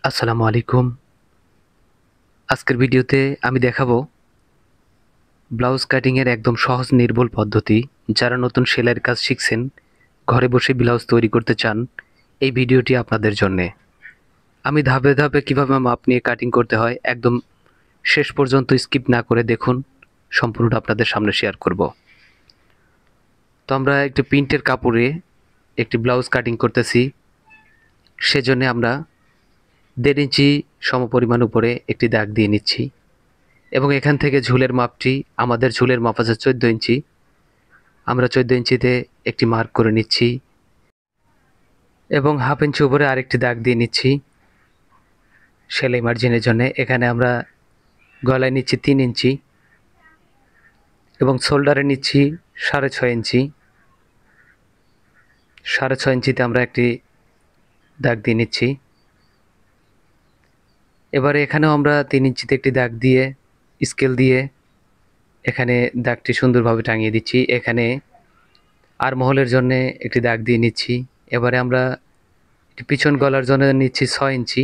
আসসালামু আলাইকুম। আজকের ভিডিওতে আমি দেখাবো ব্লাউজ কাটিং এর একদম সহজ নির্ভুল পদ্ধতি। যারা নতুন সেলাইয়ের কাজ শিখছেন, ঘরে বসে ব্লাউজ তৈরি করতে চান, এই ভিডিওটি আপনাদের জন্যে। আমি ধাপে ধাপে কিভাবে মাপ নিয়ে কাটিং করতে হয় একদম শেষ পর্যন্ত স্কিপ না করে দেখুন, সম্পূর্ণটা আপনাদের সামনে শেয়ার করব। তো আমরা একটি প্রিন্টের কাপড়ে একটি ব্লাউজ কাটিং করতেছি। সেজন্য আমরা 1.5 ইঞ্চি সমপরিমাণ উপরে একটি দাগ দিয়ে নিচ্ছি এবং এখান থেকে ঝুলের মাপটি, আমাদের ঝুলের মাপ আছে 14 ইঞ্চি। আমরা 14 ইঞ্চিতে একটি মার্ক করে নিচ্ছি এবং হাফ ইঞ্চি উপরে আরেকটি দাগ দিয়ে নিচ্ছি সেলাই মার্জিনের জন্য। এখানে আমরা গলায় নিচ্ছি 3 ইঞ্চি এবং শোল্ডারে নিচ্ছি 6.5 ইঞ্চি। 6.5 ইঞ্চিতে আমরা একটি দাগ দিয়ে নিচ্ছি। এবারে এখানেও আমরা 3 ইঞ্চিতে একটি দাগ দিয়ে স্কেল দিয়ে এখানে দাগটি সুন্দরভাবে টাঙিয়ে দিচ্ছি। এখানে আর মহলের জন্য একটি দাগ দিয়ে নিচ্ছি। এবারে আমরা পিছন গলার জন্য নিচ্ছি 6 ইঞ্চি।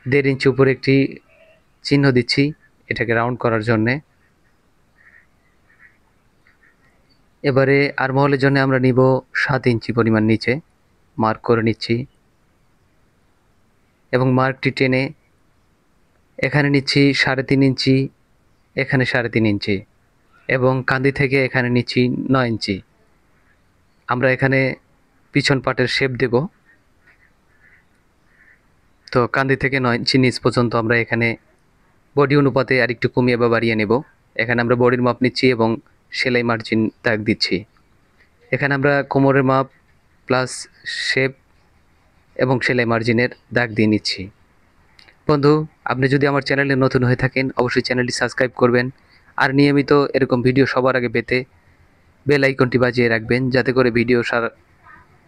1.5 ইঞ্চি উপরে একটি চিহ্ন দিচ্ছি এটাকে রাউন্ড করার জন্যে। এবারে আর মহলের জন্য আমরা নিব 7 ইঞ্চি পরিমাণ নিচে মার্ক করে নিচ্ছি এবং মার্কটি টেনে এখানে নিচ্ছি 3.5 ইঞ্চি, এখানে 3.5 ইঞ্চি এবং কাঁধি থেকে এখানে নিচ্ছি 9 ইঞ্চি। আমরা এখানে পিছন পাটের শেপ দেব। তো কাঁধি থেকে 9 ইঞ্চি নিচ পর্যন্ত আমরা এখানে বডি অনুপাতে আরেকটু কমিয়ে বা বাড়িয়ে নেব। এখানে আমরা বডির মাপ নিচ্ছি এবং সেলাই মার্জিন দাগ দিচ্ছি। এখানে আমরা কোমরের মাপ প্লাস শেপ এবং সেলাই মার্জিনের দাগ দিয়ে নিচ্ছি। বন্ধু, আপনি যদি আমার চ্যানেলে নতুন হয়ে থাকেন অবশ্যই চ্যানেলটি সাবস্ক্রাইব করবেন আর নিয়মিত এরকম ভিডিও সবার আগে পেতে বেল আইকনটি বাজিয়ে রাখবেন, যাতে করে ভিডিও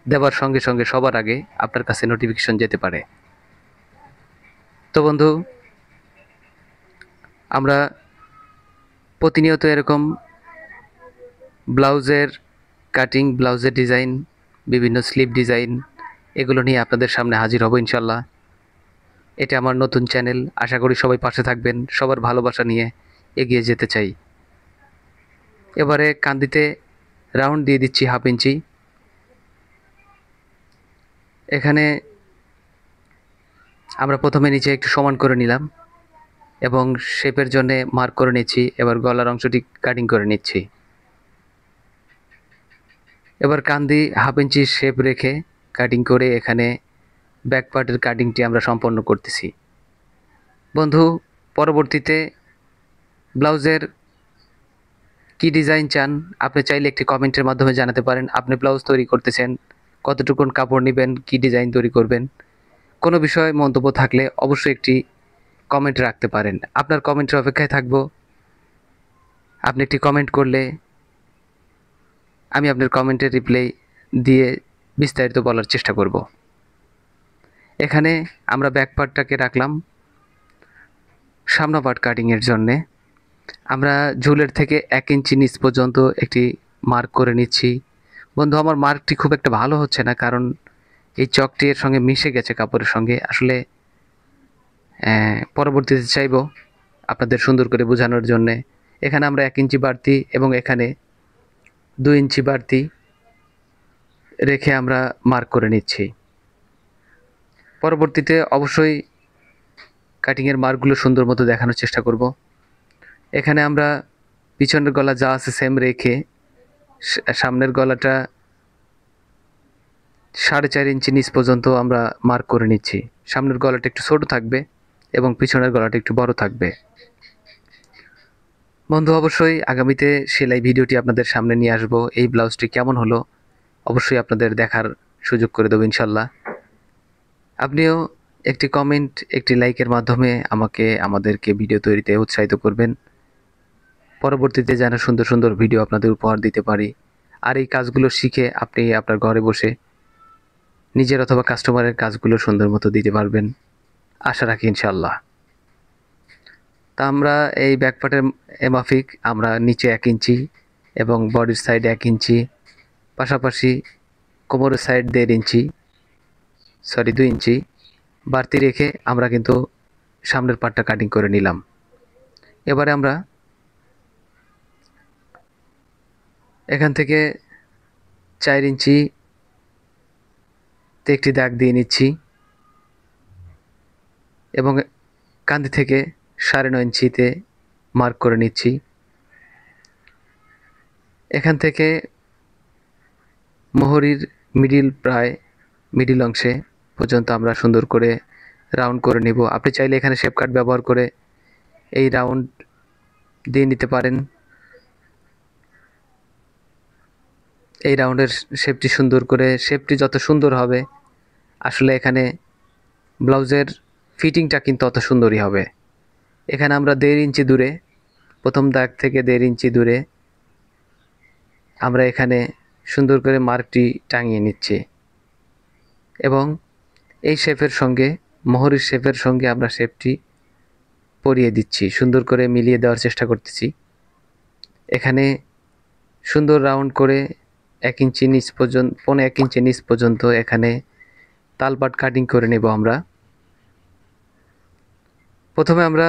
দেওয়ার সঙ্গে সঙ্গে সবার আগে আপনার কাছে নোটিফিকেশন যেতে পারে। তো বন্ধু, আমরা প্রতিনিয়ত এরকম ব্লাউজের কাটিং, ব্লাউজের ডিজাইন, বিভিন্ন স্লিভ ডিজাইন এগুলো নিয়ে আপনাদের সামনে হাজির হব ইনশাল্লাহ। এটা আমার নতুন চ্যানেল, আশা করি সবাই পাশে থাকবেন। সবার ভালোবাসা নিয়ে এগিয়ে যেতে চাই। এবারে কান্দিতে রাউন্ড দিয়ে দিচ্ছি 1/2 ইঞ্চি। এখানে আমরা প্রথমে নিচে একটু সমান করে নিলাম এবং শেপের জন্য মার্ক করে নিচ্ছি। এবার গলার অংশটি কাটিং করে নিচ্ছি। এবার কান্দি 1/2 ইঞ্চি শেপ রেখে কাটিং করে এখানে ব্যাক পার্টের কাটিংটি আমরা সম্পন্ন করতেছি। বন্ধু, পরবর্তীতে ব্লাউজের কি ডিজাইন চান আপনি চাইলে একটি কমেন্টের মাধ্যমে জানাতে পারেন। আপনি ব্লাউজ তৈরি করতেছেন, কতটুকুন কাপড় নেবেন, কি ডিজাইন তৈরি করবেন, কোনো বিষয়ে মন্তব্য থাকলে অবশ্যই একটি কমেন্ট রাখতে পারেন। আপনার কমেন্টের অপেক্ষায় থাকব। আপনি একটি কমেন্ট করলে আমি আপনার কমেন্টের রিপ্লাই দিয়ে বিস্তারিত বলার চেষ্টা করব। এখানে আমরা ব্যাক পার্টটাকে রাখলাম সামনা পার্ট কাটিংয়ের জন্যে। আমরা ঝুলের থেকে 1 ইঞ্চি নিচ পর্যন্ত একটি মার্ক করে নিচ্ছি। বন্ধু, আমার মার্কটি খুব একটা ভালো হচ্ছে না, কারণ এই চকটি এর সঙ্গে মিশে গেছে কাপড়ের সঙ্গে। আসলে পরবর্তীতে চাইব আপনাদের সুন্দর করে বোঝানোর জন্যে। এখানে আমরা 1 ইঞ্চি বাড়তি এবং এখানে 2 ইঞ্চি বাড়তি রেখে আমরা মার্ক করে নিচ্ছি। পরবর্তীতে অবশ্যই কাটিংয়ের মার্কগুলো সুন্দর মতো দেখানোর চেষ্টা করব। এখানে আমরা পিছনের গলা যা আছে সেম রেখে সামনের গলাটা 4.5 ইঞ্চি নিচ পর্যন্ত আমরা মার্ক করে নিচ্ছি। সামনের গলাটা একটু ছোট থাকবে এবং পিছনের গলাটা একটু বড় থাকবে। বন্ধু, অবশ্যই আগামীতে সেলাই ভিডিওটি আপনাদের সামনে নিয়ে আসব। এই ব্লাউজটি কেমন হলো অবশ্যই আপনাদের দেখার সুযোগ করে দেবো ইনশাল্লাহ। আপনিও একটি কমেন্ট, একটি লাইকের মাধ্যমে আমাদেরকে ভিডিও তৈরিতে উৎসাহিত করবেন। পরবর্তীতে যেন সুন্দর সুন্দর ভিডিও আপনাদের উপহার দিতে পারি। আর এই কাজগুলো শিখে আপনি আপনার ঘরে বসে নিজের অথবা কাস্টমারের কাজগুলো সুন্দর মতো দিতে পারবেন, আশা রাখি ইনশাল্লাহ। তা আমরা এই ব্যাক পার্টের মাফিক আমরা নিচে 1 ইঞ্চি এবং বডির সাইড 1 ইঞ্চি, পাশাপাশি কোমরের সাইড 2 ইঞ্চি, 2 ইঞ্চি বাড়তি রেখে আমরা কিন্তু সামনের পার্টটা কাটিং করে নিলাম। এবারে আমরা এখান থেকে 4 ইঞ্চিতে একটি দাগ দিয়ে নিচ্ছি এবং কাঁধি থেকে 9.5 ইঞ্চিতে মার্ক করে নিচ্ছি। এখান থেকে মোহরির প্রায় মিডিল অংশে পর্যন্ত আমরা সুন্দর করে রাউন্ড করে নিব। আপনি চাইলে এখানে শেপ কাট ব্যবহার করে এই রাউন্ড দিয়ে নিতে পারেন। এই রাউন্ডের শেপটি সুন্দর করে, শেপটি যত সুন্দর হবে আসলে এখানে ব্লাউজের ফিটিংটা কিন্তু অত সুন্দরই হবে। এখানে আমরা 1.5 ইঞ্চি দূরে, প্রথম দাগ থেকে 1.5 ইঞ্চি দূরে আমরা এখানে সুন্দর করে মার্কটি টাঙিয়ে নিচ্ছি এবং এই শেপের সঙ্গে, মোহরের শেপের সঙ্গে আমরা শেপটি পরিয়ে দিচ্ছি, সুন্দর করে মিলিয়ে দেওয়ার চেষ্টা করতেছি। এখানে সুন্দর রাউন্ড করে 1 ইঞ্চি নিচ পর্যন্ত, 1.5 ইঞ্চি নিচ পর্যন্ত এখানে তালপাট কাটিং করে নেব আমরা। প্রথমে আমরা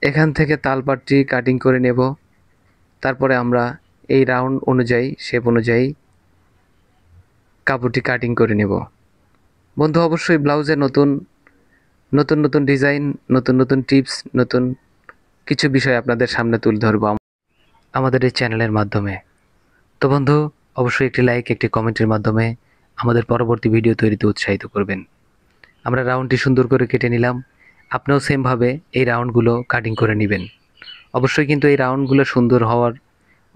এখান থেকে তালপাটটি কাটিং করে নেব, তারপরে আমরা এই রাউন্ড অনুযায়ী, শেপ অনুযায়ী কাপড়টি কাটিং করে নেব। বন্ধু, অবশ্যই ব্লাউজে নতুন নতুন ডিজাইন, নতুন টিপস, নতুন কিছু বিষয় আপনাদের সামনে তুলে ধরবো আমাদের এই চ্যানেলের মাধ্যমে। তো বন্ধু, অবশ্যই একটি লাইক, একটি কমেন্টের মাধ্যমে আমাদের পরবর্তী ভিডিও তৈরিতে উৎসাহিত করবেন। আমরা রাউন্ডটি সুন্দর করে কেটে নিলাম, আপনিও সেমভাবে এই রাউন্ডগুলো কাটিং করে নেবেন। অবশ্যই কিন্তু এই রাউন্ডগুলো সুন্দর হওয়ার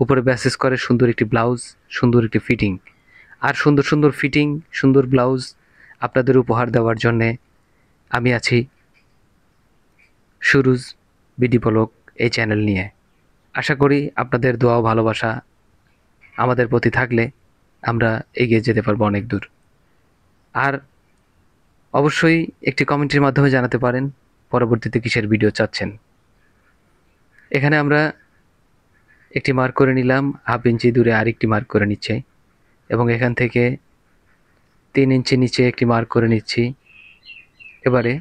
উপরে বেসিস করে সুন্দর একটি ব্লাউজ, সুন্দর একটি ফিটিং। আর সুন্দর ফিটিং, সুন্দর ব্লাউজ আপনাদের উপহার দেওয়ার জন্যে আমি আছি সুরুজ বিডি ব্লগ এই চ্যানেল নিয়ে। আশা করি আপনাদের দোয়া ও ভালোবাসা আমাদের প্রতি থাকলে আমরা এগিয়ে যেতে পারবো অনেক দূর। আর অবশ্যই একটি কমেন্টের মাধ্যমে জানাতে পারেন পরবর্তীতে কিসের ভিডিও চাচ্ছেন। এখানে আমরা একটি মার্ক করে নিলাম, 1/2 ইঞ্চি দূরে আরেকটি মার্ক করে নিচ্ছে এবং এখান থেকে 3 ইঞ্চি নিচে একটি মার্ক করে নিচ্ছি। এবারে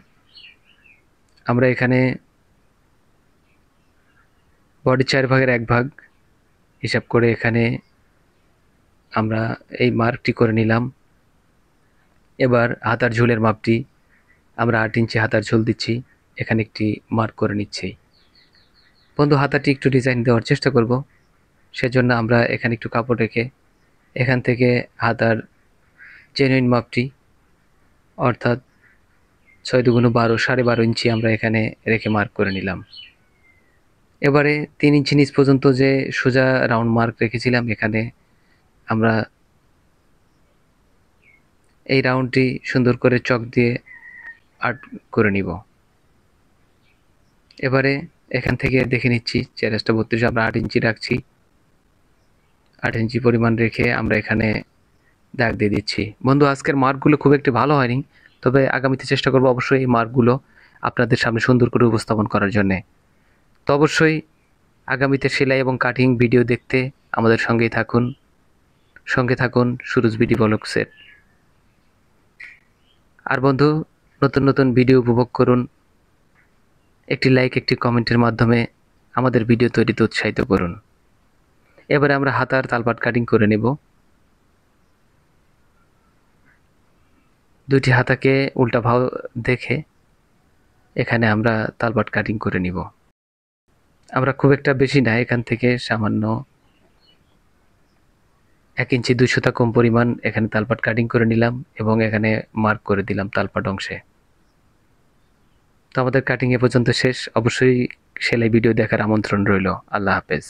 আমরা এখানে বডির 4 ভাগের 1 ভাগ হিসাব করে এখানে আমরা এই মার্কটি করে নিলাম। এবার হাতার ঝুলের মাপটি আমরা 8 ইঞ্চি হাতার ঝুল দিচ্ছি, এখানে একটি মার্ক করে নিচ্ছি। বন্ধু, হাতাটি একটু ডিজাইন দেওয়ার চেষ্টা করব, সেজন্য আমরা এখানে একটু কাপড় রেখে এখান থেকে হাতার জেনুইন মাপটি অর্থাৎ 6 দুগুণ 12, 12.5 ইঞ্চি আমরা এখানে রেখে মার্ক করে নিলাম। এবারে 3 ইঞ্চি নিচ পর্যন্ত যে সোজা রাউন্ড মার্ক রেখেছিলাম, এখানে আমরা এই রাউন্ডটি সুন্দর করে চক দিয়ে আর্ট করে নিব। এবারে এখান থেকে দেখে নিচ্ছি 4/32 আমরা 8 ইঞ্চি রাখছি, 8 ইঞ্চি পরিমাণ রেখে আমরা এখানে দাগ দিয়ে দিচ্ছি। বন্ধু, আজকের মার্কগুলো খুব একটি ভালো হয়নি, তবে আগামীতে চেষ্টা করব অবশ্যই এই মার্কগুলো আপনাদের সামনে সুন্দর করে উপস্থাপন করার জন্যে। তো অবশ্যই আগামীতে সেলাই এবং কাটিং ভিডিও দেখতে আমাদের সঙ্গে থাকুন সুরুজ বিডি ব্লগসের। আর বন্ধু, নতুন ভিডিও উপভোগ করুন, একটি লাইক, একটি কমেন্টের মাধ্যমে আমাদের ভিডিও তৈরিতে উৎসাহিত করুন। এবারে আমরা হাতার তালপাট কাটিং করে নেব। দুইটি হাতাকে উল্টা ভাও দেখে এখানে আমরা তালপাট কাটিং করে নিব। আমরা খুব একটা বেশি না, এখান থেকে সামান্য 1 ইঞ্চি 2 সুতা কম পরিমাণ এখানে তালপাট কাটিং করে নিলাম এবং এখানে মার্ক করে দিলাম তালপাট অংশে। তো আমাদের কাটিং এ পর্যন্ত শেষ। অবশ্যই সেলাই ভিডিও দেখার আমন্ত্রণ রইল। আল্লাহ হাফেজ।